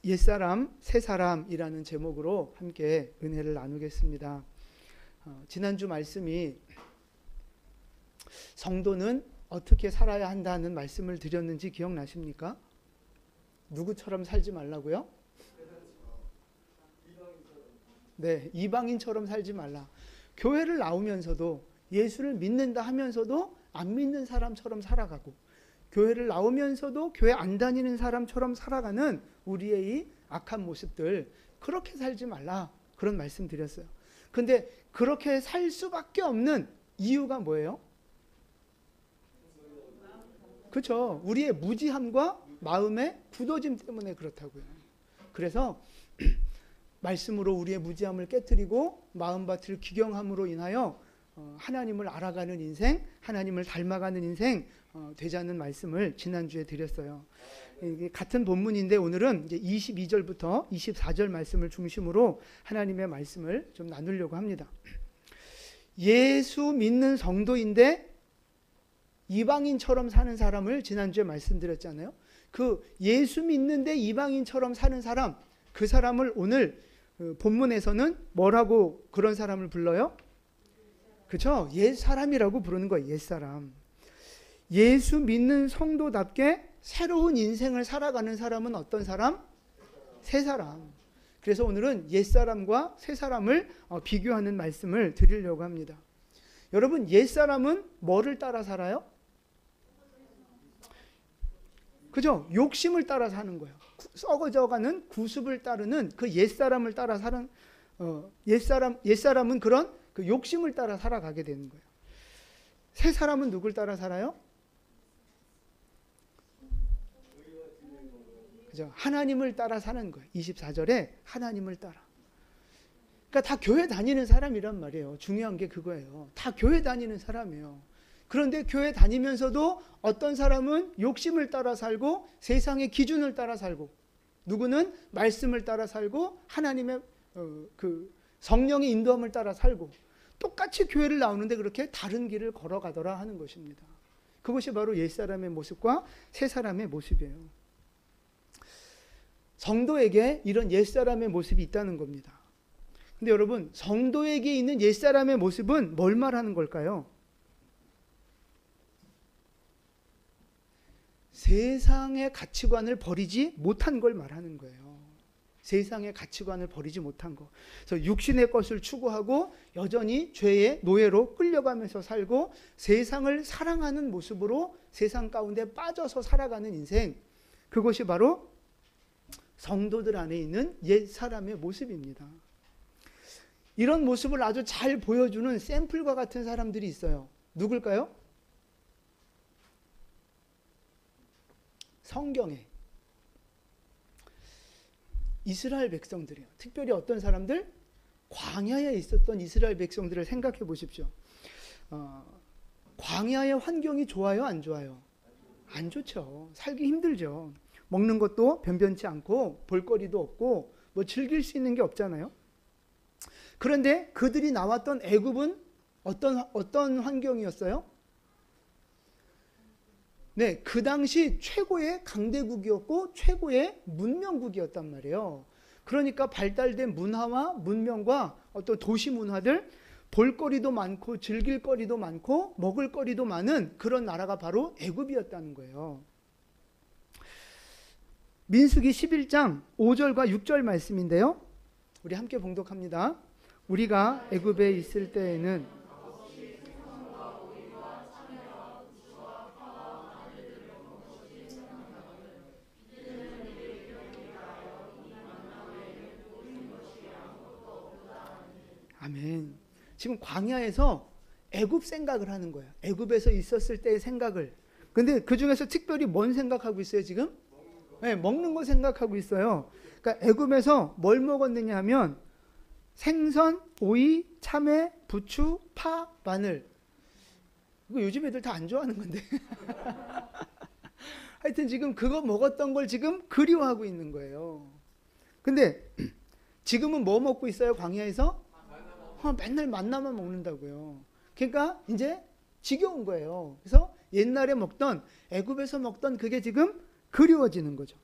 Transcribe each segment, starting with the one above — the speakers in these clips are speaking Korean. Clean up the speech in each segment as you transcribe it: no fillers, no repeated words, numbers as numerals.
옛사람, 새사람이라는 제목으로 함께 은혜를 나누겠습니다. 지난주 말씀이 성도는 어떻게 살아야 한다는 말씀을 드렸는지 기억나십니까? 누구처럼 살지 말라고요? 네, 이방인처럼 살지 말라. 교회를 나오면서도 예수를 믿는다 하면서도 안 믿는 사람처럼 살아가고, 교회를 나오면서도 교회 안 다니는 사람처럼 살아가는 우리의 이 악한 모습들, 그렇게 살지 말라, 그런 말씀 드렸어요. 근데 그렇게 살 수밖에 없는 이유가 뭐예요? 그렇죠. 우리의 무지함과 마음의 굳어짐 때문에 그렇다고요. 그래서 말씀으로 우리의 무지함을 깨트리고 마음밭을 기경함으로 인하여 하나님을 알아가는 인생, 하나님을 닮아가는 인생 되자는 말씀을 지난주에 드렸어요. 같은 본문인데 오늘은 이제 22절부터 24절 말씀을 중심으로 하나님의 말씀을 좀 나누려고 합니다. 예수 믿는 성도인데 이방인처럼 사는 사람을 지난주에 말씀드렸잖아요. 그 예수 믿는데 이방인처럼 사는 사람, 그 사람을 오늘 본문에서는 뭐라고 그런 사람을 불러요? 그렇죠? 옛사람이라고 부르는 거예요. 옛사람. 예수 믿는 성도답게 새로운 인생을 살아가는 사람은 어떤 사람? 새사람. 그래서 오늘은 옛사람과 새사람을 비교하는 말씀을 드리려고 합니다. 여러분, 옛사람은 뭐를 따라 살아요? 그죠? 욕심을 따라 사는 거예요. 썩어져가는 구습을 따르는 그 옛사람을 따라 사는 옛사람은 그런 그 욕심을 따라 살아가게 되는 거예요. 새 사람은 누굴 따라 살아요? 그죠? 하나님을 따라 사는 거예요. 24절에 하나님을 따라. 그러니까 다 교회 다니는 사람이란 말이에요. 중요한 게 그거예요. 다 교회 다니는 사람이에요. 그런데 교회 다니면서도 어떤 사람은 욕심을 따라 살고 세상의 기준을 따라 살고, 누구는 말씀을 따라 살고 하나님의 그 성령의 인도함을 따라 살고, 똑같이 교회를 나오는데 그렇게 다른 길을 걸어가더라 하는 것입니다. 그것이 바로 옛사람의 모습과 새사람의 모습이에요. 성도에게 이런 옛사람의 모습이 있다는 겁니다. 근데 여러분, 성도에게 있는 옛사람의 모습은 뭘 말하는 걸까요? 세상의 가치관을 버리지 못한 걸 말하는 거예요. 세상의 가치관을 버리지 못한 거. 그래서 육신의 것을 추구하고 여전히 죄의 노예로 끌려가면서 살고 세상을 사랑하는 모습으로 세상 가운데 빠져서 살아가는 인생, 그것이 바로 성도들 안에 있는 옛 사람의 모습입니다. 이런 모습을 아주 잘 보여주는 샘플과 같은 사람들이 있어요. 누굴까요? 성경에 이스라엘 백성들이요. 특별히 어떤 사람들? 광야에 있었던 이스라엘 백성들을 생각해 보십시오. 광야의 환경이 좋아요, 안 좋아요? 안 좋죠. 살기 힘들죠. 먹는 것도 변변치 않고 볼거리도 없고 뭐 즐길 수 있는 게 없잖아요. 그런데 그들이 나왔던 애굽은 어떤 환경이었어요? 네, 그 당시 최고의 강대국이었고 최고의 문명국이었단 말이에요. 그러니까 발달된 문화와 문명과 어떤 도시 문화들, 볼거리도 많고 즐길 거리도 많고 먹을 거리도 많은 그런 나라가 바로 애굽이었다는 거예요. 민수기 11장 5절과 6절 말씀인데요. 우리 함께 봉독합니다. 우리가 애굽에 있을 때에는 아멘. 지금 광야에서 애굽 생각을 하는 거예요. 애굽에서 있었을 때의 생각을. 근데 그 중에서 특별히 뭔 생각하고 있어요, 지금? 네, 먹는 거 생각하고 있어요. 그러니까 애굽에서 뭘 먹었느냐 하면 생선, 오이, 참외, 부추, 파, 마늘. 이거 요즘 애들 다 안 좋아하는 건데. 하여튼 지금 그거 먹었던 걸 지금 그리워하고 있는 거예요. 근데 지금은 뭐 먹고 있어요, 광야에서? 맨날 만나만 먹는다고요. 그러니까 이제 지겨운 거예요. 그래서 옛날에 먹던, 애굽에서 먹던 그게 지금 그리워지는 거죠.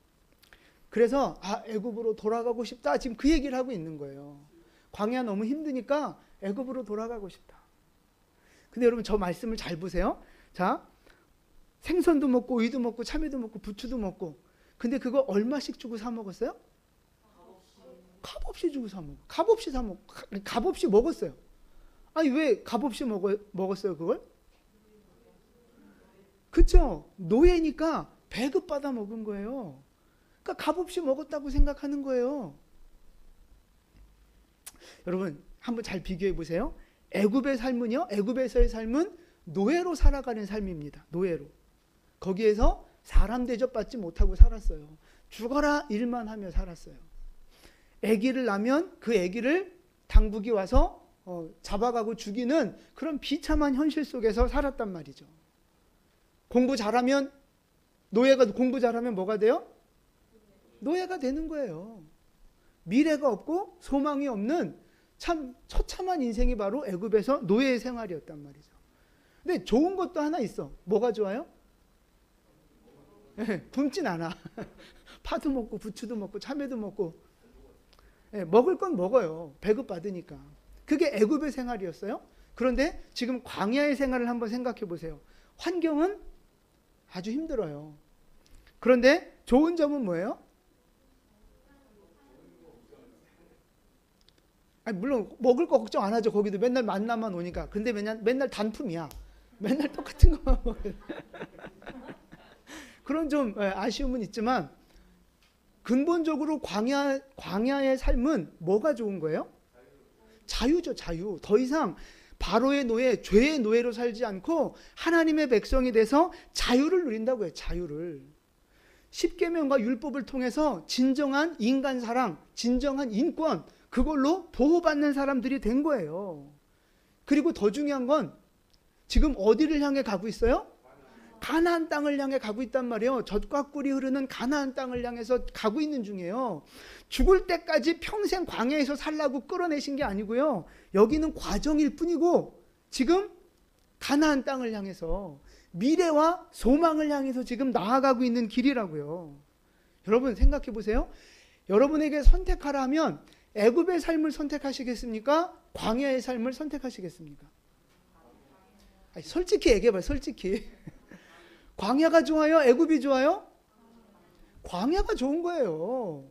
그래서 애굽으로 돌아가고 싶다. 지금 그 얘기를 하고 있는 거예요. 광야 너무 힘드니까 애굽으로 돌아가고 싶다. 근데 여러분 저 말씀을 잘 보세요. 자, 생선도 먹고 오이도 먹고 참외도 먹고 부추도 먹고, 근데 그거 얼마씩 주고 사 먹었어요? 값없이 주고 사 먹어. 값없이 사 먹. 값없이 먹었어요. 아니 왜 값없이 먹었어요 그걸? 그쵸? 노예니까 배급받아 먹은 거예요. 그러니까 값없이 먹었다고 생각하는 거예요. 여러분 한번 잘 비교해 보세요. 애굽의 삶은요, 애굽에서의 삶은 노예로 살아가는 삶입니다. 노예로. 거기에서 사람 대접받지 못하고 살았어요. 죽어라 일만 하며 살았어요. 아기를 낳으면 그 아기를 당국이 와서 잡아가고 죽이는 그런 비참한 현실 속에서 살았단 말이죠. 공부 잘하면, 노예가 공부 잘하면 뭐가 돼요? 노예가 되는 거예요. 미래가 없고 소망이 없는 참 처참한 인생이 바로 애굽에서 노예의 생활이었단 말이죠. 근데 좋은 것도 하나 있어. 뭐가 좋아요? 굶진 않아. 파도 먹고 부추도 먹고 참외도 먹고, 먹을 건 먹어요. 배급받으니까. 그게 애굽의 생활이었어요. 그런데 지금 광야의 생활을 한번 생각해 보세요. 환경은 아주 힘들어요. 그런데 좋은 점은 뭐예요? 아니, 물론 먹을 거 걱정 안 하죠. 거기도 맨날 만나만 오니까. 근데 맨날 단품이야. 맨날 똑같은 것만 먹어요. 그런 좀 아쉬움은 있지만, 근본적으로 광야의 삶은 뭐가 좋은 거예요? 자유죠, 자유. 더 이상 바로의 노예, 죄의 노예로 살지 않고 하나님의 백성이 돼서 자유를 누린다고 해요. 자유를. 십계명과 율법을 통해서 진정한 인간 사랑, 진정한 인권, 그걸로 보호받는 사람들이 된 거예요. 그리고 더 중요한 건 지금 어디를 향해 가고 있어요? 가나안 땅을 향해 가고 있단 말이에요. 젖과 꿀이 흐르는 가나안 땅을 향해서 가고 있는 중이에요. 죽을 때까지 평생 광야에서 살라고 끌어내신 게 아니고요. 여기는 과정일 뿐이고 지금 가나안 땅을 향해서 미래와 소망을 향해서 지금 나아가고 있는 길이라고요. 여러분 생각해 보세요. 여러분에게 선택하라 하면 애굽의 삶을 선택하시겠습니까? 광야의 삶을 선택하시겠습니까? 아니, 솔직히 얘기해봐요. 솔직히. 광야가 좋아요? 애굽이 좋아요? 광야가 좋은 거예요.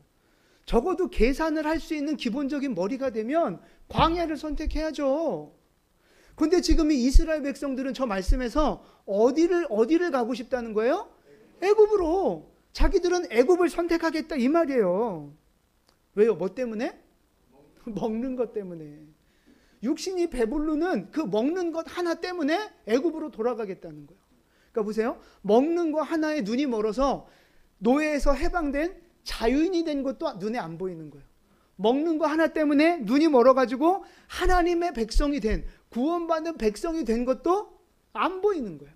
적어도 계산을 할 수 있는 기본적인 머리가 되면 광야를 선택해야죠. 근데 지금 이 이스라엘 백성들은 저 말씀에서 어디를 가고 싶다는 거예요? 애굽으로. 자기들은 애굽을 선택하겠다 이 말이에요. 왜요? 뭐 때문에? 먹는 것 때문에. 육신이 배부르는 그 먹는 것 하나 때문에 애굽으로 돌아가겠다는 거예요. 그러니까 보세요. 먹는 거 하나에 눈이 멀어서 노예에서 해방된 자유인이 된 것도 눈에 안 보이는 거예요. 먹는 거 하나 때문에 눈이 멀어가지고 하나님의 백성이 된, 구원받은 백성이 된 것도 안 보이는 거예요.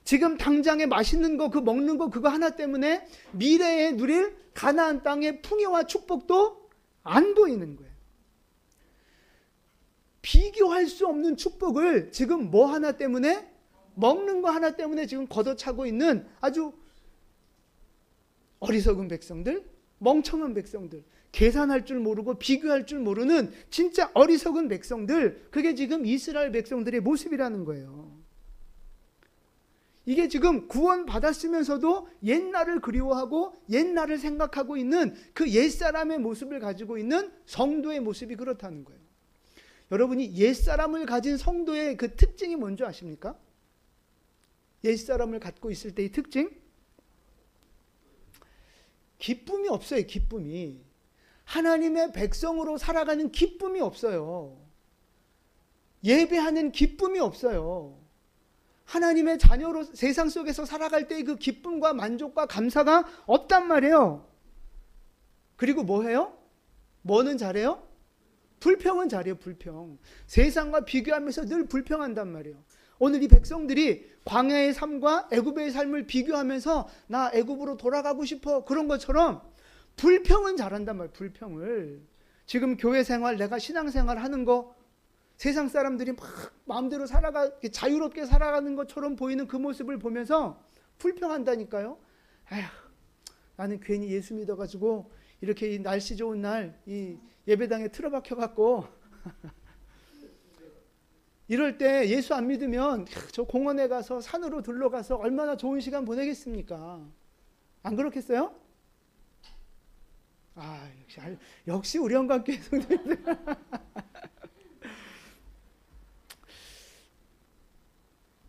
지금 당장에 맛있는 거, 그 먹는 거 그거 하나 때문에 미래에 누릴 가나안 땅의 풍요와 축복도 안 보이는 거예요. 비교할 수 없는 축복을 지금 뭐 하나 때문에, 먹는 거 하나 때문에 지금 걷어차고 있는 아주 어리석은 백성들, 멍청한 백성들, 계산할 줄 모르고 비교할 줄 모르는 진짜 어리석은 백성들, 그게 지금 이스라엘 백성들의 모습이라는 거예요. 이게 지금 구원받았으면서도 옛날을 그리워하고 옛날을 생각하고 있는 그 옛사람의 모습을 가지고 있는 성도의 모습이 그렇다는 거예요. 여러분이 옛사람을 가진 성도의 그 특징이 뭔지 아십니까? 옛사람을 갖고 있을 때의 특징? 기쁨이 없어요. 기쁨이. 하나님의 백성으로 살아가는 기쁨이 없어요. 예배하는 기쁨이 없어요. 하나님의 자녀로 세상 속에서 살아갈 때의 그 기쁨과 만족과 감사가 없단 말이에요. 그리고 뭐 해요? 뭐는 잘해요? 불평은 잘해요. 불평. 세상과 비교하면서 늘 불평한단 말이에요. 오늘 이 백성들이 광야의 삶과 애굽의 삶을 비교하면서 나 애굽으로 돌아가고 싶어, 그런 것처럼 불평은 잘한단 말이에요. 불평을. 지금 교회 생활, 내가 신앙생활 하는 거, 세상 사람들이 막 마음대로 자유롭게 살아가는 것처럼 보이는 그 모습을 보면서 불평한다니까요. 에휴, 나는 괜히 예수 믿어가지고 이렇게 이 날씨 좋은 날 이 예배당에 틀어박혀갖고 이럴 때 예수 안 믿으면 저 공원에 가서 산으로 둘러가서 얼마나 좋은 시간 보내겠습니까? 안 그렇겠어요? 아, 역시 우리 영광교회 성도님들.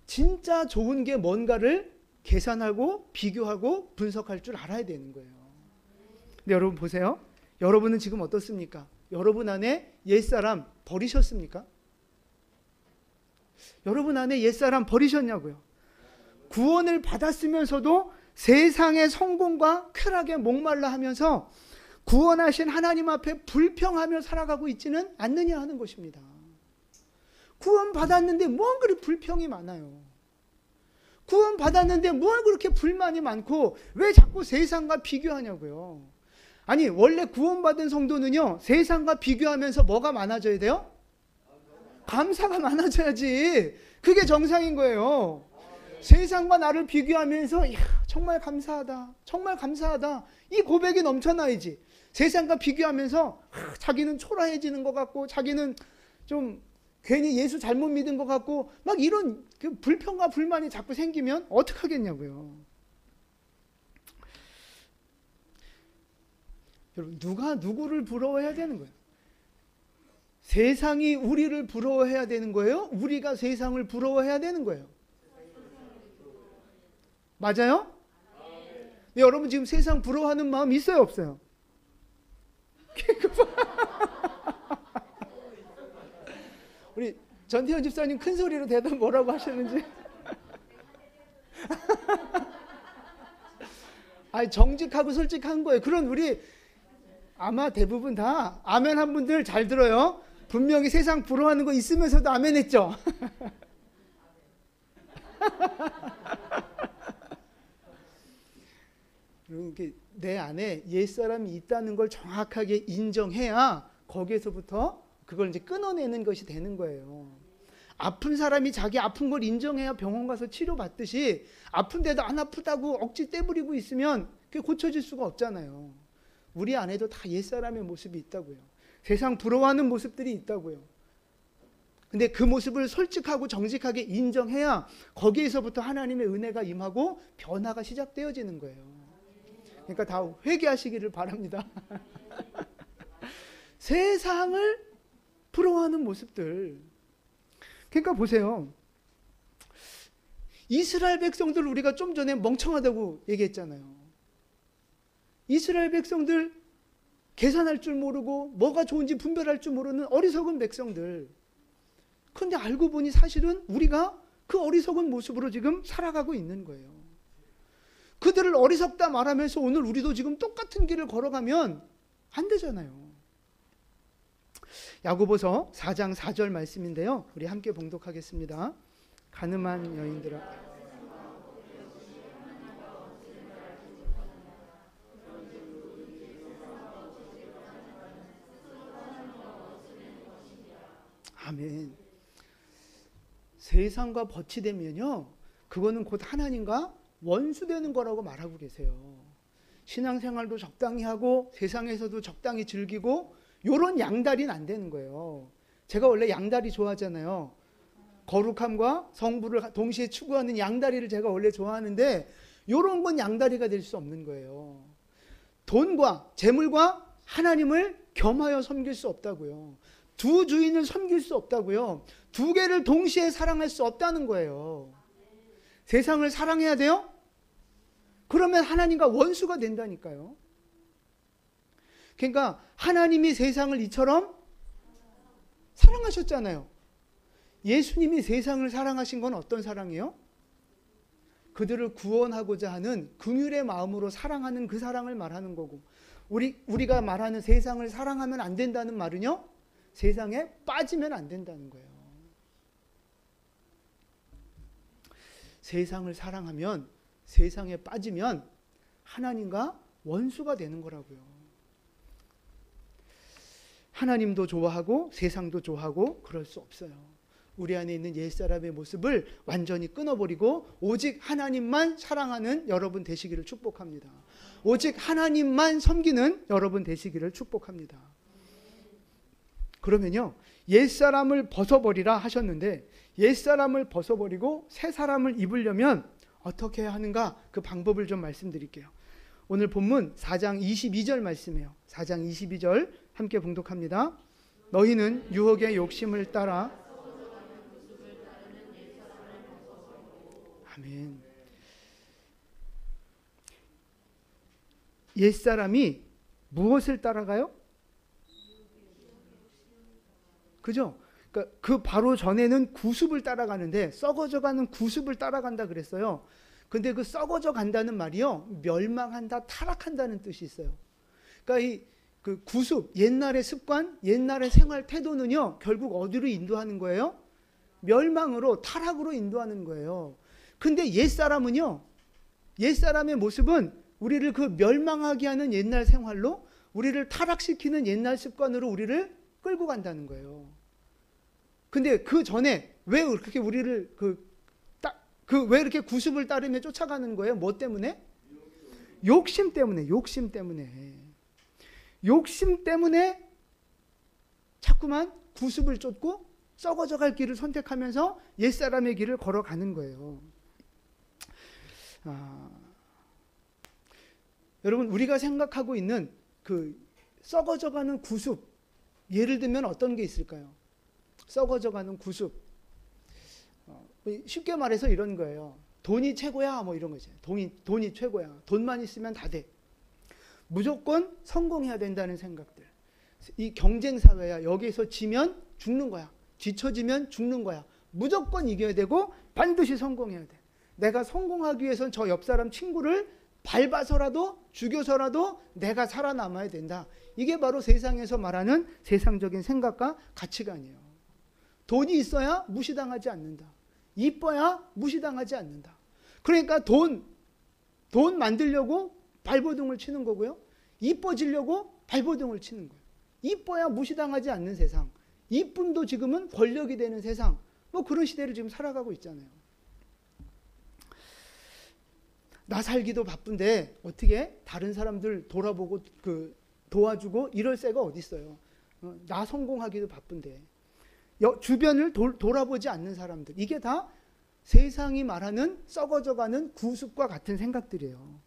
진짜 좋은 게 뭔가를 계산하고 비교하고 분석할 줄 알아야 되는 거예요. 근데 여러분 보세요. 여러분은 지금 어떻습니까? 여러분 안에 옛사람 버리셨습니까? 여러분 안에 옛사람 버리셨냐고요? 구원을 받았으면서도 세상의 성공과 쾌락에 목말라 하면서 구원하신 하나님 앞에 불평하며 살아가고 있지는 않느냐 하는 것입니다. 구원 받았는데 뭘 그리 불평이 많아요? 구원 받았는데 뭘 그렇게 불만이 많고 왜 자꾸 세상과 비교하냐고요? 아니 원래 구원받은 성도는요 세상과 비교하면서 뭐가 많아져야 돼요? 감사가 많아져야지. 그게 정상인 거예요. 세상과 나를 비교하면서 이야, 정말 감사하다, 정말 감사하다, 이 고백이 넘쳐나야지. 세상과 비교하면서 자기는 초라해지는 것 같고 자기는 좀 괜히 예수 잘못 믿은 것 같고 막 이런 그 불평과 불만이 자꾸 생기면 어떡하겠냐고요. 여러분 누가 누구를 부러워해야 되는 거예요? 세상이 우리를 부러워해야 되는 거예요? 우리가 세상을 부러워해야 되는 거예요? 맞아요? 네, 여러분 지금 세상 부러워하는 마음 있어요 없어요? 우리 전태현 집사님 큰 소리로 대답 뭐라고 하셨는지. 아니 정직하고 솔직한 거예요. 그런 우리 아마 대부분 다 아멘 한 분들 잘 들어요. 분명히 세상 부러워하는 거 있으면서도 아멘 했죠. 이렇게 내 안에 옛사람이 있다는 걸 정확하게 인정해야 거기에서부터 그걸 이제 끊어내는 것이 되는 거예요. 아픈 사람이 자기 아픈 걸 인정해야 병원 가서 치료받듯이 아픈데도 안 아프다고 억지 떼부리고 있으면 그게 고쳐질 수가 없잖아요. 우리 안에도 다 옛사람의 모습이 있다고요. 세상 부러워하는 모습들이 있다고요. 근데 그 모습을 솔직하고 정직하게 인정해야 거기에서부터 하나님의 은혜가 임하고 변화가 시작되어지는 거예요. 그러니까 다 회개하시기를 바랍니다. 세상을 부러워하는 모습들. 그러니까 보세요. 이스라엘 백성들 우리가 좀 전에 멍청하다고 얘기했잖아요. 이스라엘 백성들 계산할 줄 모르고 뭐가 좋은지 분별할 줄 모르는 어리석은 백성들. 그런데 알고 보니 사실은 우리가 그 어리석은 모습으로 지금 살아가고 있는 거예요. 그들을 어리석다 말하면서 오늘 우리도 지금 똑같은 길을 걸어가면 안 되잖아요. 야고보서 4장 4절 말씀인데요. 우리 함께 봉독하겠습니다. 가늠한 여인들아. 아멘. 세상과 버치되면요, 그거는 곧 하나님과 원수되는 거라고 말하고 계세요. 신앙생활도 적당히 하고 세상에서도 적당히 즐기고 요런 양다리는 안 되는 거예요. 제가 원래 양다리 좋아하잖아요. 거룩함과 성부를 동시에 추구하는 양다리를 제가 원래 좋아하는데 요런 건 양다리가 될 수 없는 거예요. 돈과 재물과 하나님을 겸하여 섬길 수 없다고요. 두 주인을 섬길 수 없다고요. 두 개를 동시에 사랑할 수 없다는 거예요. 세상을 사랑해야 돼요? 그러면 하나님과 원수가 된다니까요. 그러니까 하나님이 세상을 이처럼 사랑하셨잖아요. 예수님이 세상을 사랑하신 건 어떤 사랑이에요? 그들을 구원하고자 하는 긍휼의 마음으로 사랑하는 그 사랑을 말하는 거고, 우리가 말하는 세상을 사랑하면 안 된다는 말은요, 세상에 빠지면 안 된다는 거예요. 세상을 사랑하면, 세상에 빠지면 하나님과 원수가 되는 거라고요. 하나님도 좋아하고 세상도 좋아하고 그럴 수 없어요. 우리 안에 있는 옛사람의 모습을 완전히 끊어버리고 오직 하나님만 사랑하는 여러분 되시기를 축복합니다. 오직 하나님만 섬기는 여러분 되시기를 축복합니다. 그러면요, 옛사람을 벗어버리라 하셨는데 옛사람을 벗어버리고 새 사람을 입으려면 어떻게 해야 하는가, 그 방법을 좀 말씀드릴게요. 오늘 본문 4장 22절 말씀이에요. 4장 22절 함께 봉독합니다. 너희는 유혹의 욕심을 따라. 아멘. 옛사람이 무엇을 따라가요? 그죠? 그러니까 그 바로 전에는 구습을 따라가는데 썩어져가는 구습을 따라간다 그랬어요. 근데 그 썩어져 간다는 말이요, 멸망한다, 타락한다는 뜻이 있어요. 그러니까 그 구습, 옛날의 습관, 옛날의 생활 태도는요, 결국 어디로 인도하는 거예요? 멸망으로, 타락으로 인도하는 거예요. 근데 옛사람은요, 옛사람의 모습은 우리를 그 멸망하게 하는 옛날 생활로, 우리를 타락시키는 옛날 습관으로 우리를 끌고 간다는 거예요. 근데 그 전에 왜 그렇게 우리를 왜 이렇게 구습을 따르며 쫓아가는 거예요? 뭐 때문에? 욕심 때문에, 욕심 때문에. 욕심 때문에 자꾸만 구습을 쫓고 썩어져 갈 길을 선택하면서 옛사람의 길을 걸어가는 거예요. 여러분, 우리가 생각하고 있는 그 썩어져가는 구습, 예를 들면 어떤 게 있을까요? 썩어져가는 구습, 쉽게 말해서 이런 거예요. 돈이 최고야, 뭐 이런 거죠. 돈이 최고야. 돈만 있으면 다 돼. 무조건 성공해야 된다는 생각들. 이 경쟁 사회야. 여기에서 지면 죽는 거야. 뒤처지면 죽는 거야. 무조건 이겨야 되고 반드시 성공해야 돼. 내가 성공하기 위해서는 저 옆 사람 친구를 밟아서라도 죽여서라도 내가 살아남아야 된다. 이게 바로 세상에서 말하는 세상적인 생각과 가치관이에요. 돈이 있어야 무시당하지 않는다. 이뻐야 무시당하지 않는다. 그러니까 돈 만들려고 발버둥을 치는 거고요. 이뻐지려고 발버둥을 치는 거예요. 이뻐야 무시당하지 않는 세상. 이쁨도 지금은 권력이 되는 세상. 뭐 그런 시대를 지금 살아가고 있잖아요. 나 살기도 바쁜데 어떻게 다른 사람들 돌아보고 도와주고 이럴 새가 어디 있어요. 나 성공하기도 바쁜데. 주변을 돌아보지 않는 사람들. 이게 다 세상이 말하는 썩어져가는 구습과 같은 생각들이에요.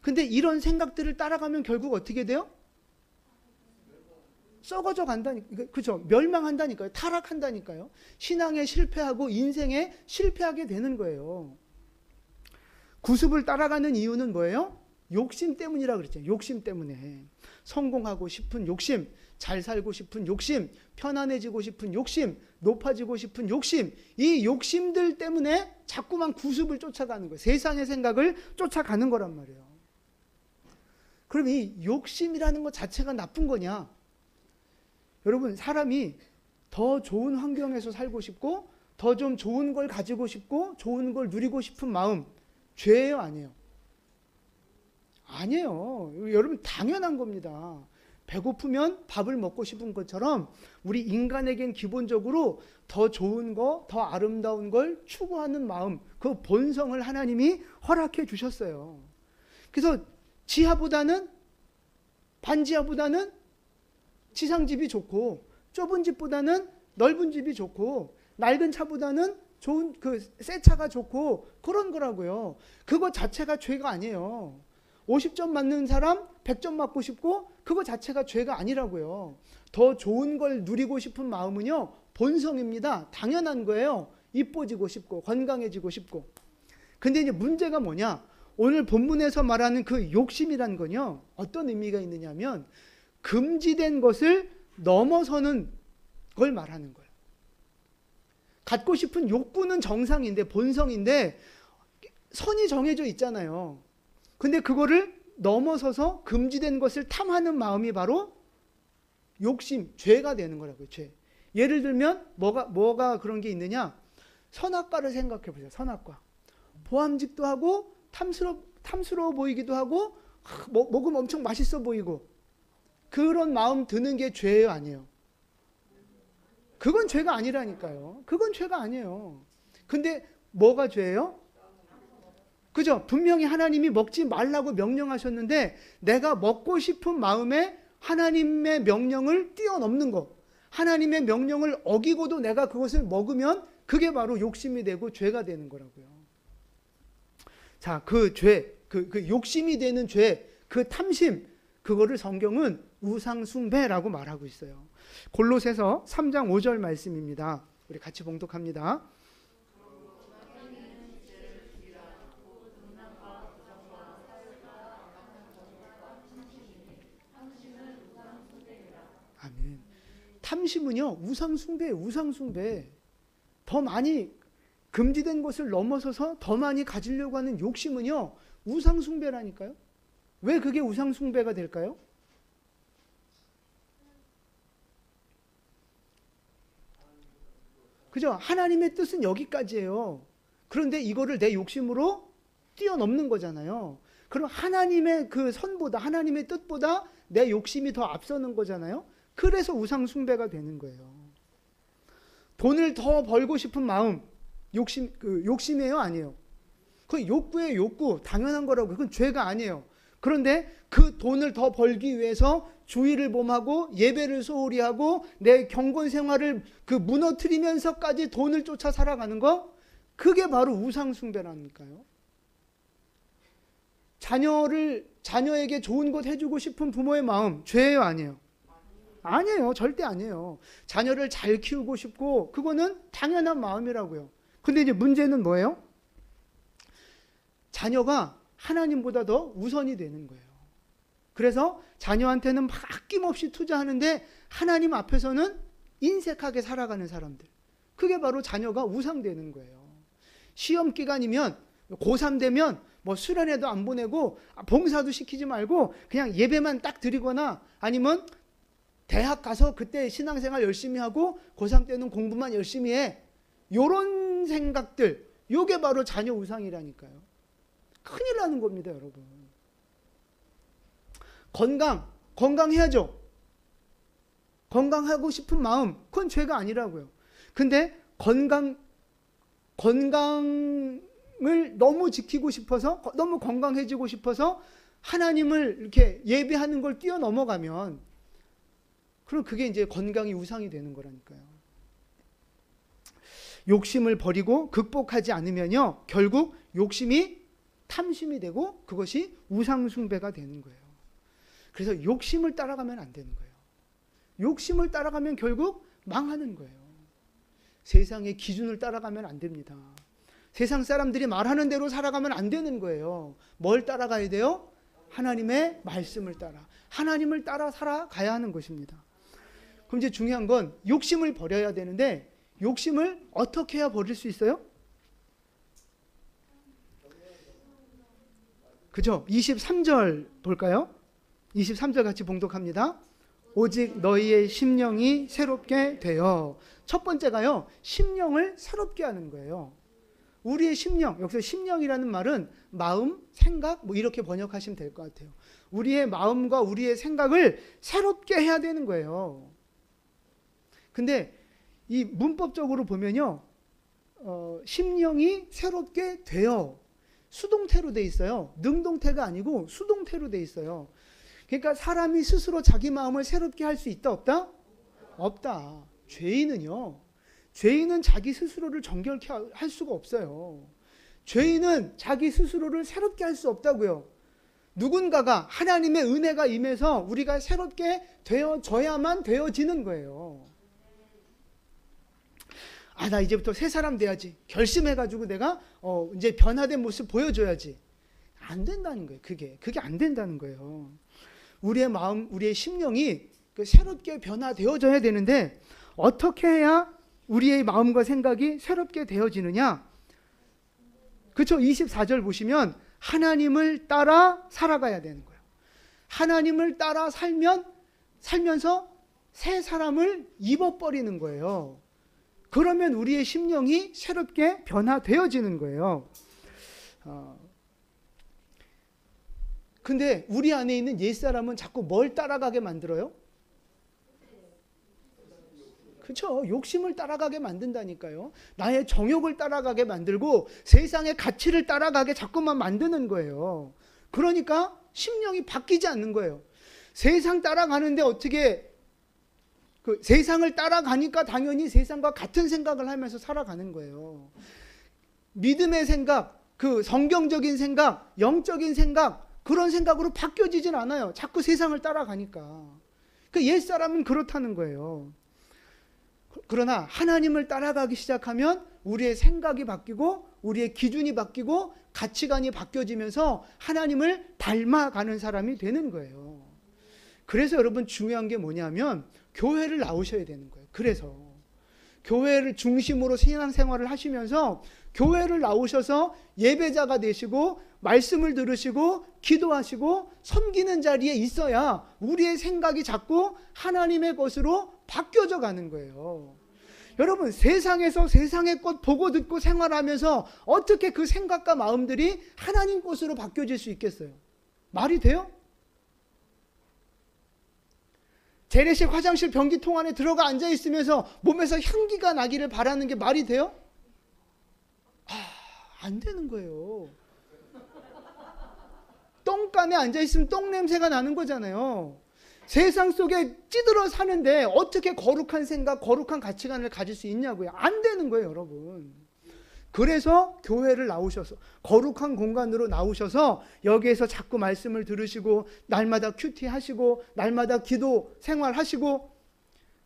근데 이런 생각들을 따라가면 결국 어떻게 돼요? 썩어져 간다니까요. 그렇죠? 멸망한다니까요. 타락한다니까요. 신앙에 실패하고 인생에 실패하게 되는 거예요. 구습을 따라가는 이유는 뭐예요? 욕심 때문이라 그랬잖아요. 욕심 때문에. 성공하고 싶은 욕심, 잘 살고 싶은 욕심, 편안해지고 싶은 욕심, 높아지고 싶은 욕심, 이 욕심들 때문에 자꾸만 구습을 쫓아가는 거예요. 세상의 생각을 쫓아가는 거란 말이에요. 그럼 이 욕심이라는 것 자체가 나쁜 거냐? 여러분, 사람이 더 좋은 환경에서 살고 싶고 더 좀 좋은 걸 가지고 싶고 좋은 걸 누리고 싶은 마음, 죄예요, 아니에요? 아니에요. 여러분, 당연한 겁니다. 배고프면 밥을 먹고 싶은 것처럼 우리 인간에겐 기본적으로 더 좋은 거, 더 아름다운 걸 추구하는 마음, 그 본성을 하나님이 허락해 주셨어요. 그래서 지하보다는, 반지하보다는 지상집이 좋고, 좁은 집보다는 넓은 집이 좋고, 낡은 차보다는 좋은 새 차가 좋고, 그런 거라고요. 그거 자체가 죄가 아니에요. 50점 맞는 사람 100점 맞고 싶고, 그거 자체가 죄가 아니라고요. 더 좋은 걸 누리고 싶은 마음은요, 본성입니다. 당연한 거예요. 이뻐지고 싶고 건강해지고 싶고. 근데 이제 문제가 뭐냐? 오늘 본문에서 말하는 그 욕심이란 건요, 어떤 의미가 있느냐면 금지된 것을 넘어서는 걸 말하는 거예요. 갖고 싶은 욕구는 정상인데, 본성인데 선이 정해져 있잖아요. 근데 그거를 넘어서서 금지된 것을 탐하는 마음이 바로 욕심, 죄가 되는 거라고요. 죄. 예를 들면 뭐가 그런 게 있느냐? 선악과를 생각해 보세요. 선악과. 보암직도 하고 탐스러워 보이기도 하고 먹으면 엄청 맛있어 보이고, 그런 마음 드는 게 죄예요, 아니에요? 그건 죄가 아니라니까요. 그건 죄가 아니에요. 근데 뭐가 죄예요? 그죠? 분명히 하나님이 먹지 말라고 명령하셨는데 내가 먹고 싶은 마음에 하나님의 명령을 뛰어넘는 거, 하나님의 명령을 어기고도 내가 그것을 먹으면 그게 바로 욕심이 되고 죄가 되는 거라고요. 자, 그 죄, 그 욕심이 되는 죄, 그 탐심, 그거를 성경은 우상숭배라고 말하고 있어요. 골로새서 3장 5절 말씀입니다. 우리 같이 봉독합니다. 아멘. 탐심은요, 우상숭배예요. 우상숭배. 더 많이 금지된 것을 넘어서서 더 많이 가지려고 하는 욕심은요, 우상숭배라니까요. 왜 그게 우상숭배가 될까요? 그죠? 하나님의 뜻은 여기까지예요. 그런데 이거를 내 욕심으로 뛰어넘는 거잖아요. 그럼 하나님의 그 선보다, 하나님의 뜻보다 내 욕심이 더 앞서는 거잖아요. 그래서 우상숭배가 되는 거예요. 돈을 더 벌고 싶은 마음, 욕심이에요? 아니에요? 그건 욕구예요, 욕구. 당연한 거라고. 그건 죄가 아니에요. 그런데 그 돈을 더 벌기 위해서 주의를 범하고 예배를 소홀히 하고 내 경건 생활을 그 무너뜨리면서까지 돈을 쫓아 살아가는 거, 그게 바로 우상숭배라니까요. 자녀에게 좋은 것 해주고 싶은 부모의 마음, 죄예요? 아니에요? 아니에요. 절대 아니에요. 자녀를 잘 키우고 싶고 그거는 당연한 마음이라고요. 근데 이제 문제는 뭐예요? 자녀가 하나님보다 더 우선이 되는 거예요. 그래서 자녀한테는 막 아낌없이 투자하는데 하나님 앞에서는 인색하게 살아가는 사람들. 그게 바로 자녀가 우상되는 거예요. 시험 기간이면 고3 되면 뭐 수련회도 안 보내고 봉사도 시키지 말고 그냥 예배만 딱 드리거나 아니면 대학 가서 그때 신앙생활 열심히 하고 고3 때는 공부만 열심히 해. 요런 생각들, 요게 바로 자녀 우상이라니까요. 큰일 나는 겁니다, 여러분. 건강해야죠. 건강하고 싶은 마음, 그건 죄가 아니라고요. 근데 건강을 너무 지키고 싶어서, 너무 건강해지고 싶어서 하나님을 이렇게 예배하는 걸 뛰어넘어가면 그럼 그게 이제 건강이 우상이 되는 거라니까요. 욕심을 버리고 극복하지 않으면요, 결국 욕심이 탐심이 되고 그것이 우상숭배가 되는 거예요. 그래서 욕심을 따라가면 안 되는 거예요. 욕심을 따라가면 결국 망하는 거예요. 세상의 기준을 따라가면 안 됩니다. 세상 사람들이 말하는 대로 살아가면 안 되는 거예요. 뭘 따라가야 돼요? 하나님의 말씀을 따라, 하나님을 따라 살아가야 하는 것입니다. 그럼 이제 중요한 건 욕심을 버려야 되는데, 욕심을 어떻게 해야 버릴 수 있어요? 그죠? 23절 볼까요? 23절 같이 봉독합니다. 오직 너희의 심령이 새롭게 되어. 첫 번째가요, 심령을 새롭게 하는 거예요. 우리의 심령, 여기서 심령이라는 말은 마음, 생각, 뭐 이렇게 번역하시면 될 것 같아요. 우리의 마음과 우리의 생각을 새롭게 해야 되는 거예요. 근데 이 문법적으로 보면요, 심령이 새롭게 되어, 수동태로 돼 있어요. 능동태가 아니고 수동태로 돼 있어요. 그러니까 사람이 스스로 자기 마음을 새롭게 할 수 있다, 없다? 없다. 죄인은 자기 스스로를 정결케 할 수가 없어요. 죄인은 자기 스스로를 새롭게 할 수 없다고요. 누군가가, 하나님의 은혜가 임해서 우리가 새롭게 되어져야만 되어지는 거예요. 아, 나 이제부터 새 사람 돼야지. 결심해가지고 내가 이제 변화된 모습 보여줘야지. 안 된다는 거예요. 그게 안 된다는 거예요. 우리의 마음, 우리의 심령이 새롭게 변화되어져야 되는데, 어떻게 해야 우리의 마음과 생각이 새롭게 되어지느냐? 그렇죠? 24절 보시면 하나님을 따라 살아가야 되는 거예요. 하나님을 따라 살면서 새 사람을 입어버리는 거예요. 그러면 우리의 심령이 새롭게 변화되어지는 거예요. 근데 우리 안에 있는 옛사람은 자꾸 뭘 따라가게 만들어요? 그렇죠. 욕심을 따라가게 만든다니까요. 나의 정욕을 따라가게 만들고 세상의 가치를 따라가게 자꾸만 만드는 거예요. 그러니까 심령이 바뀌지 않는 거예요. 세상 따라가는데 어떻게 그 세상을 따라가니까 당연히 세상과 같은 생각을 하면서 살아가는 거예요. 믿음의 생각, 그 성경적인 생각, 영적인 생각, 그런 생각으로 바뀌어지진 않아요. 자꾸 세상을 따라가니까. 그 옛사람은 그렇다는 거예요. 그러나 하나님을 따라가기 시작하면 우리의 생각이 바뀌고 우리의 기준이 바뀌고 가치관이 바뀌어지면서 하나님을 닮아가는 사람이 되는 거예요. 그래서 여러분 중요한 게 뭐냐면 교회를 나오셔야 되는 거예요. 그래서 교회를 중심으로 신앙생활을 하시면서 교회를 나오셔서 예배자가 되시고 말씀을 들으시고 기도하시고 섬기는 자리에 있어야 우리의 생각이 자꾸 하나님의 것으로 바뀌어져 가는 거예요. 여러분 세상에서 세상의 것 보고 듣고 생활하면서 어떻게 그 생각과 마음들이 하나님 것으로 바뀌어질 수 있겠어요? 말이 돼요? 재래식 화장실 변기통 안에 들어가 앉아 있으면서 몸에서 향기가 나기를 바라는 게 말이 돼요? 안 되는 거예요. 똥간에 앉아 있으면 똥 냄새가 나는 거잖아요. 세상 속에 찌들어 사는데 어떻게 거룩한 생각, 거룩한 가치관을 가질 수 있냐고요. 안 되는 거예요, 여러분. 그래서 교회를 나오셔서 거룩한 공간으로 나오셔서 여기에서 자꾸 말씀을 들으시고 날마다 큐티 하시고 날마다 기도 생활하시고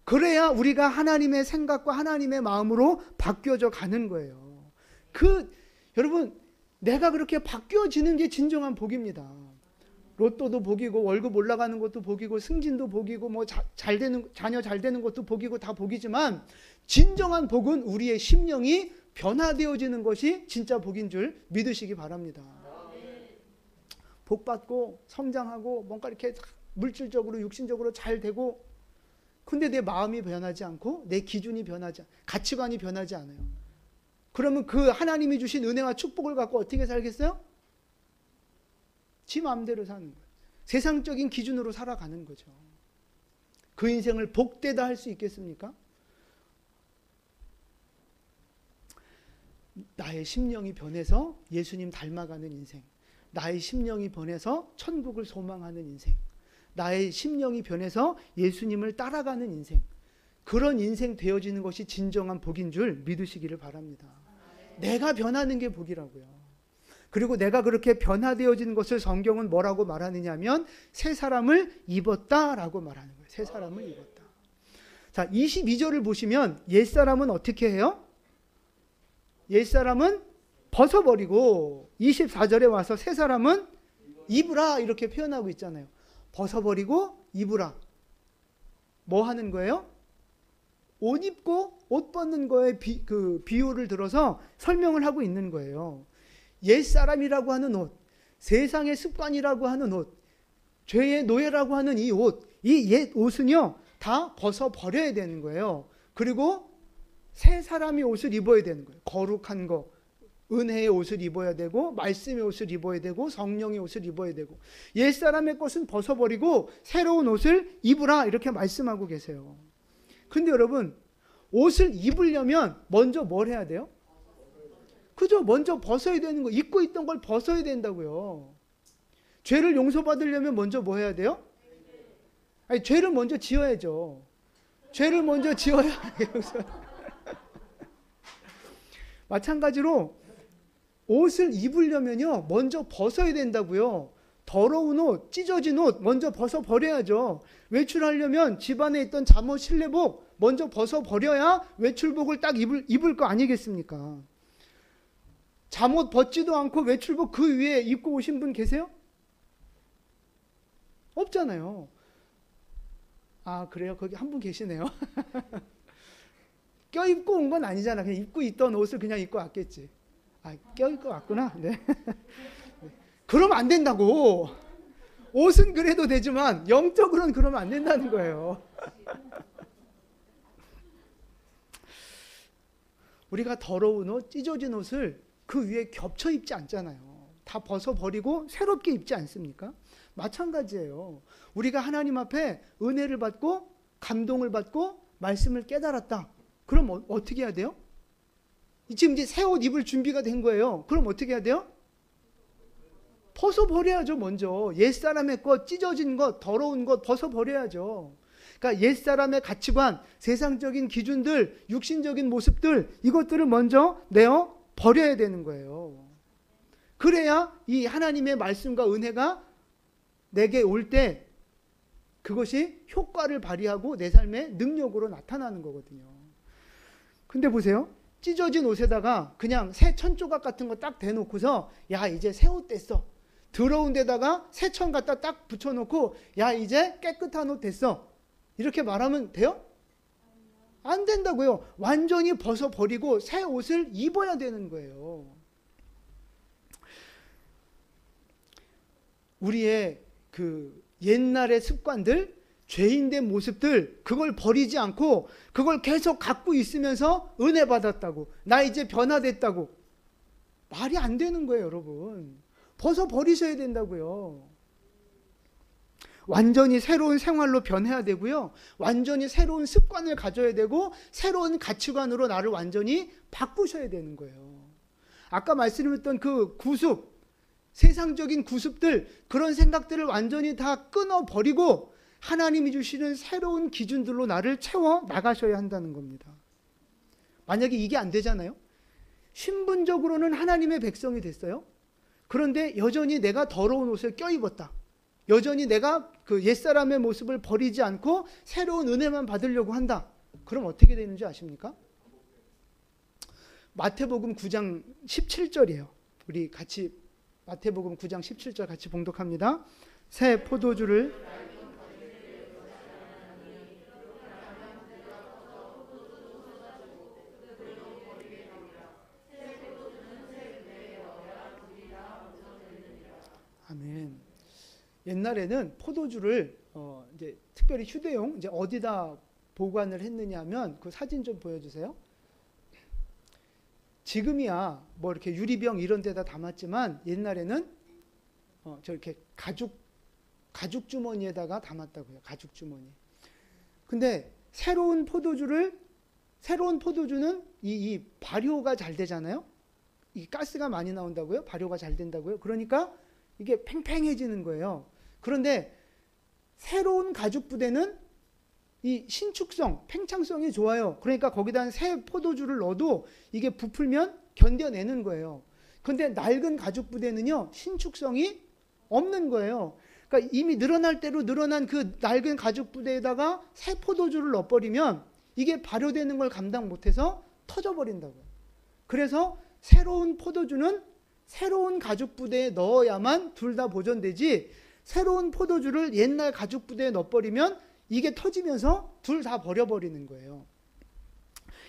그래야 우리가 하나님의 생각과 하나님의 마음으로 바뀌어져 가는 거예요. 여러분 내가 그렇게 바뀌어지는 게 진정한 복입니다. 로또도 복이고 월급 올라가는 것도 복이고 승진도 복이고 뭐 자녀 잘 되는 것도 복이고 다 복이지만 진정한 복은 우리의 심령이 변화되어지는 것이 진짜 복인 줄 믿으시기 바랍니다. 복 받고 성장하고 뭔가 이렇게 물질적으로 육신적으로 잘 되고 근데 내 마음이 변하지 않고 내 기준이 변하지 가치관이 변하지 않아요. 그러면 그 하나님이 주신 은혜와 축복을 갖고 어떻게 살겠어요? 지 마음대로 사는 거예요. 세상적인 기준으로 살아가는 거죠. 그 인생을 복되다 할 수 있겠습니까? 나의 심령이 변해서 예수님 닮아가는 인생, 나의 심령이 변해서 천국을 소망하는 인생, 나의 심령이 변해서 예수님을 따라가는 인생, 그런 인생 되어지는 것이 진정한 복인 줄 믿으시기를 바랍니다. 내가 변하는 게 복이라고요. 그리고 내가 그렇게 변화되어지는 것을 성경은 뭐라고 말하느냐 하면 새 사람을 입었다라고 말하는 거예요. 새 사람을 입었다. 자, 22절을 보시면 옛사람은 어떻게 해요? 옛사람은 벗어버리고 24절에 와서 새 사람은 입으라 이렇게 표현하고 있잖아요. 벗어버리고 입으라. 뭐 하는 거예요? 옷 입고 옷 벗는 거에 비유를 들어서 설명을 하고 있는 거예요. 옛사람이라고 하는 옷, 세상의 습관이라고 하는 옷, 죄의 노예라고 하는 이 옷, 이 옛 옷은요 다 벗어버려야 되는 거예요. 그리고 새 사람이 옷을 입어야 되는 거예요. 거룩한 거, 은혜의 옷을 입어야 되고 말씀의 옷을 입어야 되고 성령의 옷을 입어야 되고 옛사람의 것은 벗어버리고 새로운 옷을 입으라 이렇게 말씀하고 계세요. 근데 여러분 옷을 입으려면 먼저 뭘 해야 돼요? 그죠? 먼저 벗어야 되는 거, 입고 있던 걸 벗어야 된다고요. 죄를 용서받으려면 먼저 뭐 해야 돼요? 아니, 죄를 먼저 지어야죠. 죄를 먼저 지어야 마찬가지로 옷을 입으려면요 먼저 벗어야 된다고요. 더러운 옷, 찢어진 옷 먼저 벗어버려야죠. 외출하려면 집안에 있던 잠옷, 실내복 먼저 벗어버려야 외출복을 딱 입을 거 아니겠습니까? 잠옷 벗지도 않고 외출복 그 위에 입고 오신 분 계세요? 없잖아요. 아 그래요? 거기 한 분 계시네요. 껴입고 온 건 아니잖아. 그냥 입고 있던 옷을 그냥 입고 왔겠지. 아 껴입고 왔구나. 네. 그러면 안 된다고. 옷은 그래도 되지만 영적으로는 그러면 안 된다는 거예요. 우리가 더러운 옷, 찢어진 옷을 그 위에 겹쳐 입지 않잖아요. 다 벗어버리고 새롭게 입지 않습니까? 마찬가지예요. 우리가 하나님 앞에 은혜를 받고 감동을 받고 말씀을 깨달았다. 그럼 어떻게 해야 돼요? 지금 이제 새 옷 입을 준비가 된 거예요. 그럼 어떻게 해야 돼요? 벗어버려야죠. 먼저 옛사람의 것, 찢어진 것, 더러운 것 벗어버려야죠. 그러니까 옛사람의 가치관, 세상적인 기준들, 육신적인 모습들, 이것들을 먼저 내어 버려야 되는 거예요. 그래야 이 하나님의 말씀과 은혜가 내게 올 때 그것이 효과를 발휘하고 내 삶의 능력으로 나타나는 거거든요. 근데 보세요. 찢어진 옷에다가 그냥 새 천조각 같은 거 딱 대놓고서 야 이제 새 옷 됐어. 더러운 데다가 새 천 갖다 딱 붙여놓고 야 이제 깨끗한 옷 됐어. 이렇게 말하면 돼요? 안 된다고요. 완전히 벗어버리고 새 옷을 입어야 되는 거예요. 우리의 그 옛날의 습관들, 죄인된 모습들, 그걸 버리지 않고 그걸 계속 갖고 있으면서 은혜 받았다고, 나 이제 변화됐다고, 말이 안 되는 거예요, 여러분. 벗어버리셔야 된다고요. 완전히 새로운 생활로 변해야 되고요. 완전히 새로운 습관을 가져야 되고 새로운 가치관으로 나를 완전히 바꾸셔야 되는 거예요. 아까 말씀드렸던 그 구습, 세상적인 구습들, 그런 생각들을 완전히 다 끊어버리고 하나님이 주시는 새로운 기준들로 나를 채워 나가셔야 한다는 겁니다. 만약에 이게 안 되잖아요. 신분적으로는 하나님의 백성이 됐어요. 그런데 여전히 내가 더러운 옷을 껴입었다. 여전히 내가 그 옛사람의 모습을 버리지 않고 새로운 은혜만 받으려고 한다. 그럼 어떻게 되는지 아십니까? 마태복음 9장 17절이에요. 우리 같이 마태복음 9장 17절 같이 봉독합니다. 새 포도주를 아멘. 옛날에는 포도주를 이제 특별히 휴대용 이제 어디다 보관을 했느냐면 그 사진 좀 보여주세요. 지금이야 뭐 이렇게 유리병 이런 데다 담았지만 옛날에는 저렇게 가죽 주머니에다가 담았다고요. 가죽 주머니. 근데 새로운 포도주는 이 발효가 잘 되잖아요. 이 가스가 많이 나온다고요. 발효가 잘 된다고요. 그러니까 이게 팽팽해지는 거예요. 그런데 새로운 가죽 부대는 이 신축성, 팽창성이 좋아요. 그러니까 거기다 새 포도주를 넣어도 이게 부풀면 견뎌내는 거예요. 그런데 낡은 가죽 부대는요, 신축성이 없는 거예요. 그러니까 이미 늘어날 대로 늘어난 그 낡은 가죽 부대에다가 새 포도주를 넣어버리면 이게 발효되는 걸 감당 못해서 터져버린다고요. 그래서 새로운 포도주는 새로운 가죽 부대에 넣어야만 둘 다 보존되지, 새로운 포도주를 옛날 가죽 부대에 넣어버리면 이게 터지면서 둘 다 버려버리는 거예요.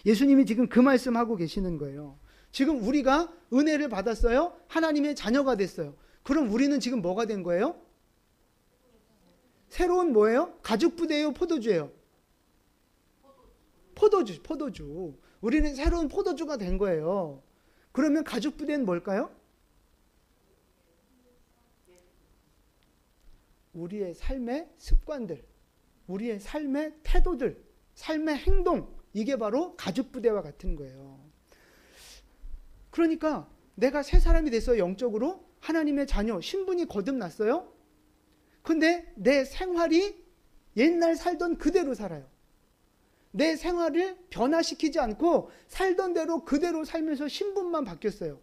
예수님이 지금 그 말씀하고 계시는 거예요. 지금 우리가 은혜를 받았어요. 하나님의 자녀가 됐어요. 그럼 우리는 지금 뭐가 된 거예요? 새로운 뭐예요? 가죽 부대예요? 포도주예요? 포도주. 우리는 새로운 포도주가 된 거예요. 그러면 가죽 부대는 뭘까요? 우리의 삶의 습관들, 우리의 삶의 태도들, 삶의 행동, 이게 바로 가죽 부대와 같은 거예요. 그러니까 내가 새 사람이 됐어요. 영적으로 하나님의 자녀, 신분이 거듭났어요. 근데 내 생활이 옛날 살던 그대로 살아요. 내 생활을 변화시키지 않고 살던 대로 그대로 살면서 신분만 바뀌었어요.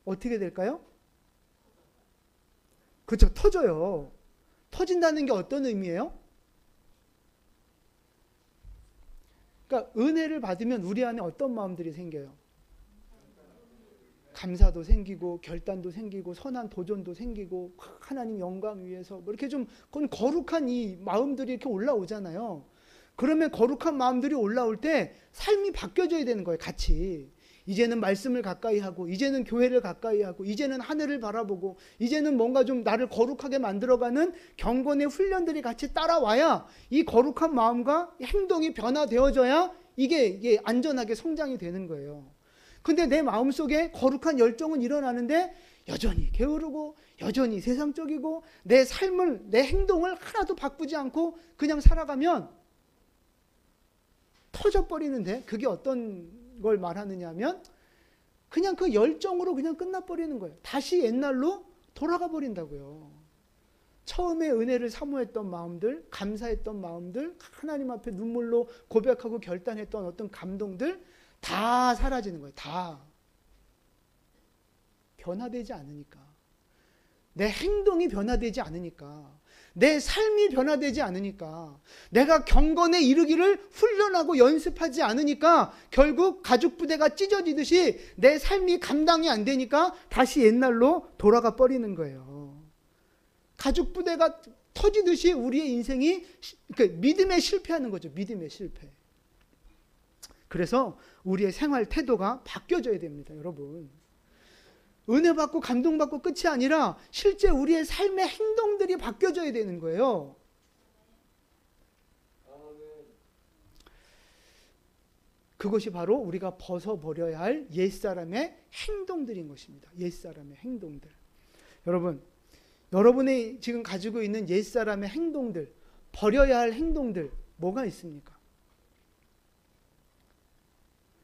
어떻게 될까요? 그렇죠. 터져요. 터진다는 게 어떤 의미예요? 그러니까 은혜를 받으면 우리 안에 어떤 마음들이 생겨요? 감사도 생기고 결단도 생기고 선한 도전도 생기고 하나님 영광 위해서 뭐 이렇게 좀 그건 거룩한 이 마음들이 이렇게 올라오잖아요. 그러면 거룩한 마음들이 올라올 때 삶이 바뀌어져야 되는 거예요. 같이. 이제는 말씀을 가까이 하고, 이제는 교회를 가까이 하고, 이제는 하늘을 바라보고, 이제는 뭔가 좀 나를 거룩하게 만들어가는 경건의 훈련들이 같이 따라와야 이 거룩한 마음과 행동이 변화되어져야 이게 안전하게 성장이 되는 거예요. 근데 내 마음속에 거룩한 열정은 일어나는데 여전히 게으르고 여전히 세상적이고 내 삶을, 내 행동을 하나도 바꾸지 않고 그냥 살아가면 터져버리는데 그게 어떤 걸 말하느냐 하면 그냥 그 열정으로 그냥 끝나버리는 거예요. 다시 옛날로 돌아가 버린다고요. 처음에 은혜를 사모했던 마음들, 감사했던 마음들, 하나님 앞에 눈물로 고백하고 결단했던 어떤 감동들 다 사라지는 거예요. 다. 변화되지 않으니까. 내 행동이 변화되지 않으니까. 내 삶이 변화되지 않으니까. 내가 경건에 이르기를 훈련하고 연습하지 않으니까 결국 가죽 부대가 찢어지듯이 내 삶이 감당이 안 되니까 다시 옛날로 돌아가 버리는 거예요. 가죽 부대가 터지듯이 우리의 인생이 믿음에 실패하는 거죠. 믿음의 실패. 그래서 우리의 생활 태도가 바뀌어져야 됩니다, 여러분. 은혜 받고 감동 받고 끝이 아니라 실제 우리의 삶의 행동들이 바뀌어져야 되는 거예요. 그것이 바로 우리가 벗어버려야 할 옛사람의 행동들인 것입니다. 옛사람의 행동들. 여러분, 여러분이 지금 가지고 있는 옛사람의 행동들, 버려야 할 행동들 뭐가 있습니까?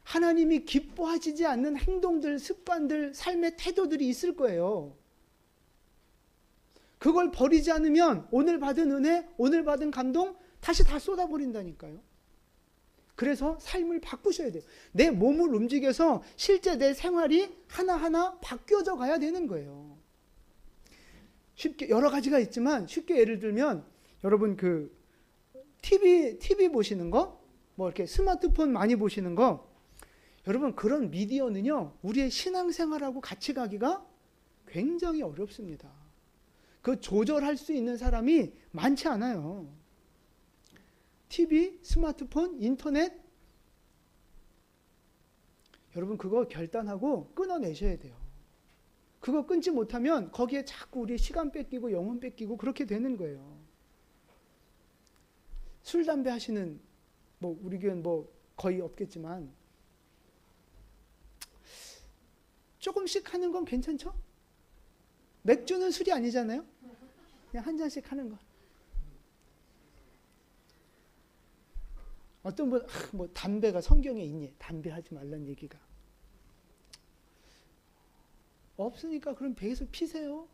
하나님이 기뻐하시지 않는 행동들, 습관들, 삶의 태도들이 있을 거예요. 그걸 버리지 않으면 오늘 받은 은혜, 오늘 받은 감동 다시 다 쏟아버린다니까요. 그래서 삶을 바꾸셔야 돼요. 내 몸을 움직여서 실제 내 생활이 하나하나 바뀌어져 가야 되는 거예요. 쉽게 여러 가지가 있지만 쉽게 예를 들면 여러분 그 TV 보시는 거, 뭐 이렇게 스마트폰 많이 보시는 거, 여러분 그런 미디어는요 우리의 신앙생활하고 같이 가기가 굉장히 어렵습니다. 그 조절할 수 있는 사람이 많지 않아요. TV, 스마트폰, 인터넷, 여러분 그거 결단하고 끊어내셔야 돼요. 그거 끊지 못하면 거기에 자꾸 우리 시간 뺏기고 영혼 뺏기고 그렇게 되는 거예요. 술, 담배 하시는 뭐 우리 교회는 뭐 거의 없겠지만 조금씩 하는 건 괜찮죠? 맥주는 술이 아니잖아요. 그냥 한 잔씩 하는 거. 어떤 분, 뭐 담배가 성경에 있니? 담배 하지 말라는 얘기가. 없으니까 그럼 배에서 피세요.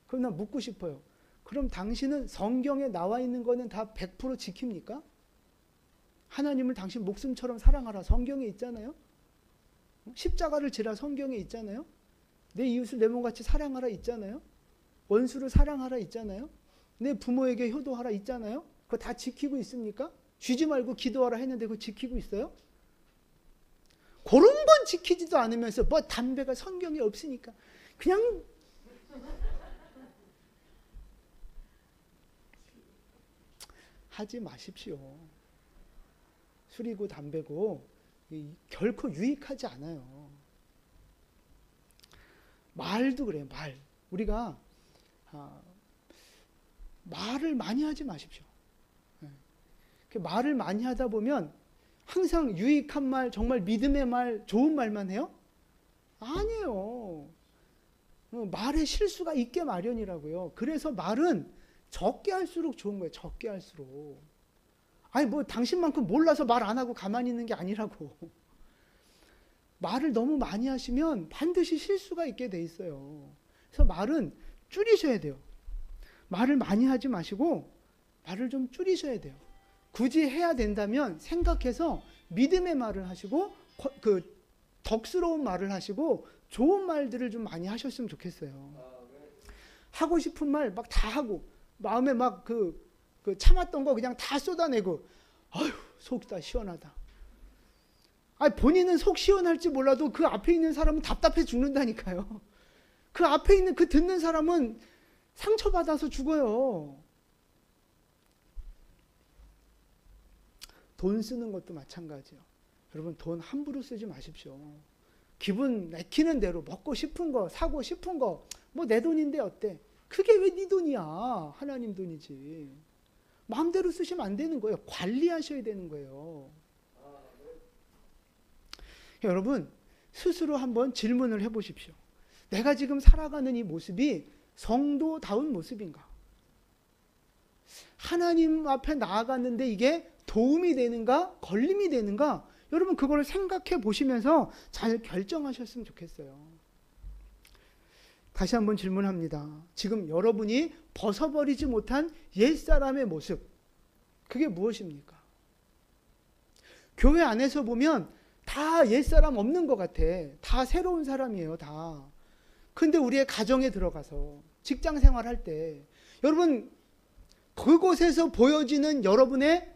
그럼 나 묻고 싶어요. 그럼 당신은 성경에 나와 있는 거는 다 100% 지킵니까? 하나님을 당신 목숨처럼 사랑하라 성경에 있잖아요. 십자가를 지라 성경에 있잖아요. 내 이웃을 내 몸같이 사랑하라 있잖아요. 원수를 사랑하라 있잖아요. 내 부모에게 효도하라 있잖아요. 그거 다 지키고 있습니까? 쥐지 말고 기도하라 했는데 그거 지키고 있어요? 그런 건 지키지도 않으면서 뭐 담배가 성경에 없으니까 그냥 하지 마십시오. 술이고 담배고 결코 유익하지 않아요. 말도 그래요. 말. 우리가 말을 많이 하지 마십시오. 말을 많이 하다 보면 항상 유익한 말, 정말 믿음의 말, 좋은 말만 해요? 아니에요. 말에 실수가 있게 마련이라고요. 그래서 말은 적게 할수록 좋은 거예요. 적게 할수록. 아니 뭐 당신만큼 몰라서 말 안 하고 가만히 있는 게 아니라고. 말을 너무 많이 하시면 반드시 실수가 있게 돼 있어요. 그래서 말은 줄이셔야 돼요. 말을 많이 하지 마시고 말을 좀 줄이셔야 돼요. 굳이 해야 된다면 생각해서 믿음의 말을 하시고 그 덕스러운 말을 하시고 좋은 말들을 좀 많이 하셨으면 좋겠어요. 하고 싶은 말 막 다 하고 마음에 막 그 참았던 거 그냥 다 쏟아내고 아휴 속 다 시원하다. 아니 본인은 속 시원할지 몰라도 그 앞에 있는 사람은 답답해 죽는다니까요. 그 앞에 있는 그 듣는 사람은 상처받아서 죽어요. 돈 쓰는 것도 마찬가지예요. 여러분 돈 함부로 쓰지 마십시오. 기분 내키는 대로 먹고 싶은 거 사고 싶은 거 뭐 내 돈인데 어때? 그게 왜 네 돈이야? 하나님 돈이지. 마음대로 쓰시면 안 되는 거예요. 관리하셔야 되는 거예요. 여러분 스스로 한번 질문을 해보십시오. 내가 지금 살아가는 이 모습이 성도다운 모습인가? 하나님 앞에 나아갔는데 이게 도움이 되는가 걸림이 되는가 여러분 그걸 생각해 보시면서 잘 결정하셨으면 좋겠어요. 다시 한번 질문합니다. 지금 여러분이 벗어버리지 못한 옛사람의 모습 그게 무엇입니까? 교회 안에서 보면 다 옛사람 없는 것 같아. 다 새로운 사람이에요. 다. 근데 우리의 가정에 들어가서 직장 생활할 때 여러분 그곳에서 보여지는 여러분의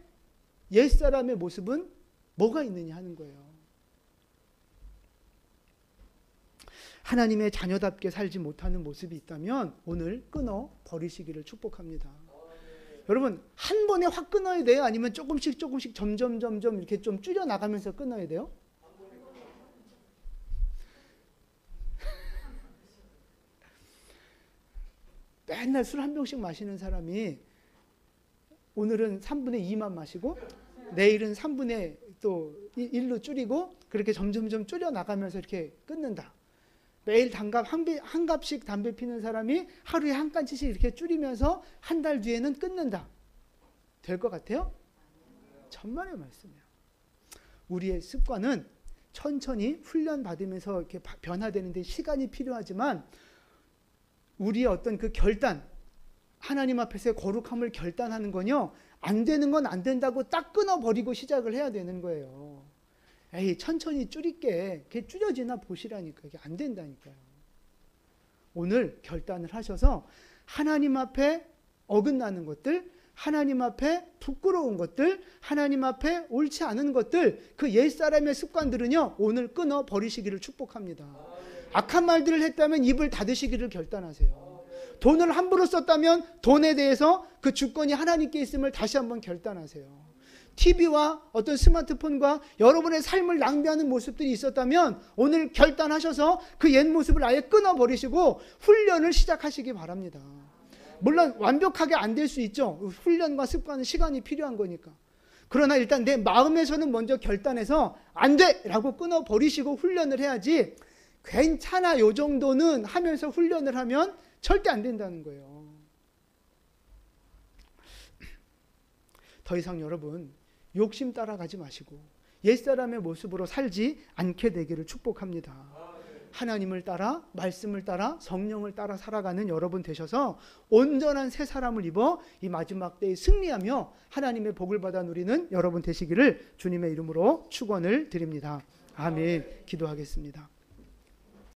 옛사람의 모습은 뭐가 있느냐 하는 거예요. 하나님의 자녀답게 살지 못하는 모습이 있다면 오늘 끊어 버리시기를 축복합니다. 여러분 한 번에 확 끊어야 돼요? 아니면 조금씩 점점 이렇게 좀 줄여 나가면서 끊어야 돼요? 맨날 술 한 병씩 마시는 사람이 오늘은 3분의 2만 마시고 내일은 3분의 또 1로 줄이고 그렇게 점점 줄여 나가면서 이렇게 끊는다. 매일 한 갑씩 담배 피는 사람이 하루에 한 간씩 이렇게 줄이면서 한 달 뒤에는 끊는다. 될 것 같아요? 천만의 말씀이에요. 우리의 습관은 천천히 훈련받으면서 이렇게 변화되는 데 시간이 필요하지만 우리의 어떤 그 결단, 하나님 앞에서의 거룩함을 결단하는 건요, 안 되는 건 안 된다고 딱 끊어버리고 시작을 해야 되는 거예요. 에이, 천천히 줄일게. 그게 줄여지나 보시라니까. 이게 안 된다니까요. 오늘 결단을 하셔서 하나님 앞에 어긋나는 것들, 하나님 앞에 부끄러운 것들, 하나님 앞에 옳지 않은 것들, 그 옛사람의 습관들은요, 오늘 끊어버리시기를 축복합니다. 악한 말들을 했다면 입을 닫으시기를 결단하세요. 돈을 함부로 썼다면 돈에 대해서 그 주권이 하나님께 있음을 다시 한번 결단하세요. TV와 어떤 스마트폰과 여러분의 삶을 낭비하는 모습들이 있었다면 오늘 결단하셔서 그 옛 모습을 아예 끊어버리시고 훈련을 시작하시기 바랍니다. 물론 완벽하게 안 될 수 있죠. 훈련과 습관은 시간이 필요한 거니까. 그러나 일단 내 마음에서는 먼저 결단해서 안 돼! 라고 끊어버리시고 훈련을 해야지 괜찮아 요 정도는 하면서 훈련을 하면 절대 안 된다는 거예요. 더 이상 여러분 욕심 따라가지 마시고 옛사람의 모습으로 살지 않게 되기를 축복합니다. 하나님을 따라 말씀을 따라 성령을 따라 살아가는 여러분 되셔서 온전한 새 사람을 입어 이 마지막 때에 승리하며 하나님의 복을 받아 누리는 여러분 되시기를 주님의 이름으로 축원을 드립니다. 아멘. 기도하겠습니다.